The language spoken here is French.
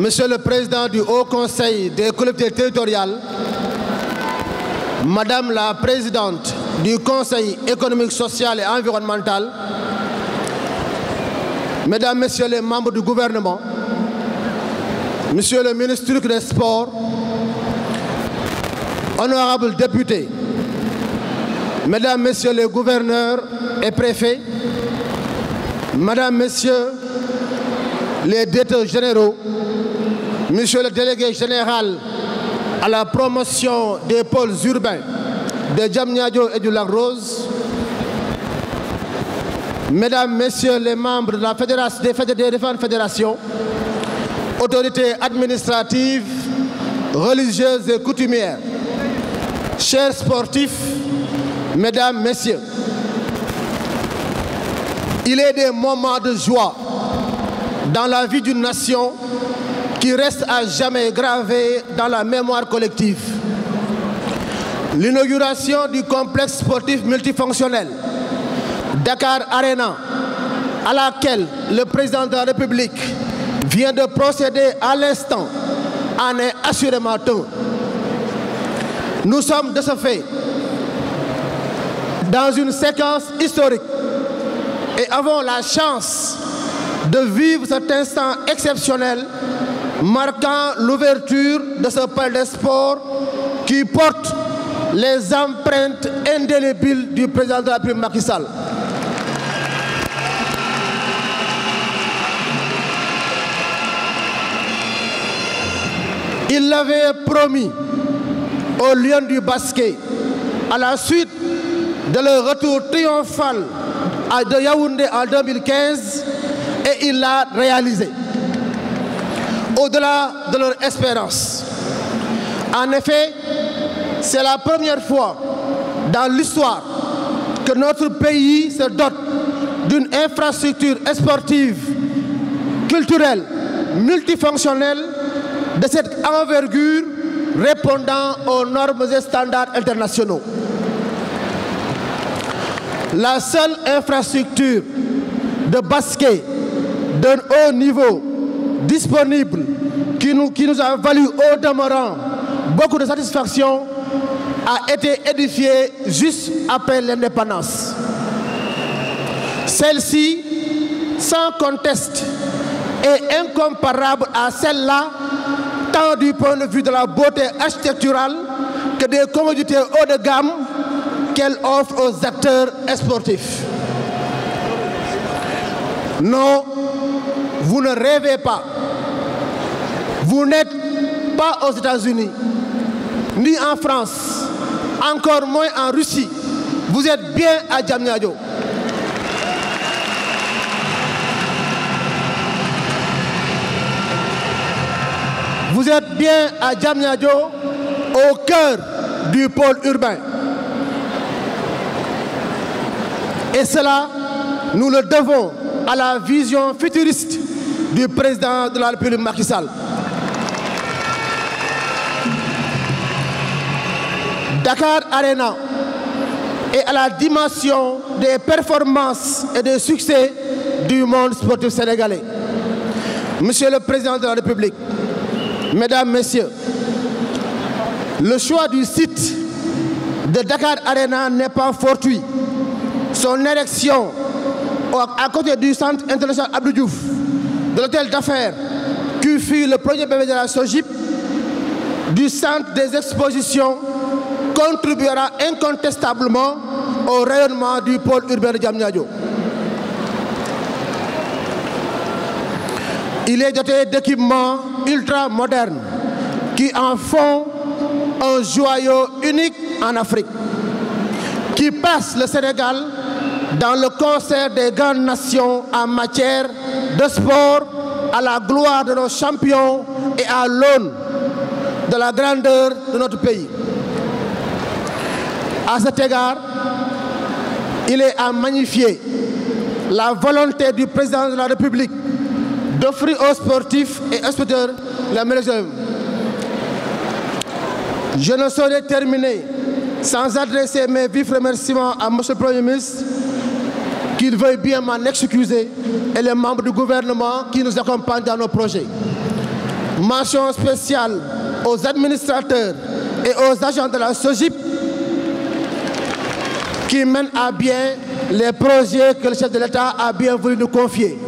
Monsieur le Président du Haut Conseil des collectivités territoriales, Madame la Présidente du Conseil économique, social et environnemental, Mesdames, Messieurs les membres du gouvernement, Monsieur le ministre des Sports, honorables députés, Mesdames, Messieurs les gouverneurs et préfets, Madame, Messieurs les directeurs généraux, Monsieur le délégué général à la promotion des pôles urbains de Diamniadio et du Lac Rose, Mesdames, Messieurs les membres de la fédération, des différentes fédérations, autorités administratives, religieuses et coutumières, chers sportifs, Mesdames, Messieurs, il est des moments de joie dans la vie d'une nation qui reste à jamais gravée dans la mémoire collective. L'inauguration du complexe sportif multifonctionnel Dakar Arena, à laquelle le président de la République vient de procéder à l'instant, en est assurément un. Nous sommes de ce fait dans une séquence historique et avons la chance de vivre cet instant exceptionnel marquant l'ouverture de ce palais des sports qui porte les empreintes indélébiles du président de la République Macky Sall. Il l'avait promis aux Lions du basket à la suite de leur retour triomphal de Yaoundé en 2015 et il l'a réalisé. Au-delà de leur espérance. En effet, c'est la première fois dans l'histoire que notre pays se dote d'une infrastructure sportive, culturelle, multifonctionnelle de cette envergure répondant aux normes et standards internationaux. La seule infrastructure de basket d'un haut niveau disponible qui nous a valu au demeurant beaucoup de satisfaction a été édifiée juste après l'indépendance. Celle-ci, sans conteste, est incomparable à celle-là, tant du point de vue de la beauté architecturale que des commodités haut de gamme qu'elle offre aux acteurs sportifs. Non, vous ne rêvez pas. Vous n'êtes pas aux États-Unis, ni en France, encore moins en Russie. Vous êtes bien à Diamniadio. Vous êtes bien à Diamniadio, au cœur du pôle urbain. Et cela, nous le devons à la vision futuriste du président de la République Macky Sall. Dakar Arena est à la dimension des performances et des succès du monde sportif sénégalais. Monsieur le Président de la République, Mesdames, Messieurs, le choix du site de Dakar Arena n'est pas fortuit. Son érection à côté du centre international Abdou Diouf, de l'hôtel d'affaires qui fut le premier bébé de la SOGIP, du centre des expositions, contribuera incontestablement au rayonnement du pôle urbain de Diamniadio. Il est doté d'équipements ultra modernes qui en font un joyau unique en Afrique, qui passe le Sénégal dans le concert des grandes nations en matière de sport à la gloire de nos champions et à l'aune de la grandeur de notre pays. À cet égard, il est à magnifier la volonté du président de la République d'offrir aux sportifs et aux spectateurs la meilleure œuvre. Je ne saurais terminer sans adresser mes vifs remerciements à M. le Premier ministre, qu'il veuille bien m'en excuser, et les membres du gouvernement qui nous accompagnent dans nos projets. Mention spéciale aux administrateurs et aux agents de la SOGIP qui mènent à bien les projets que le chef de l'État a bien voulu nous confier.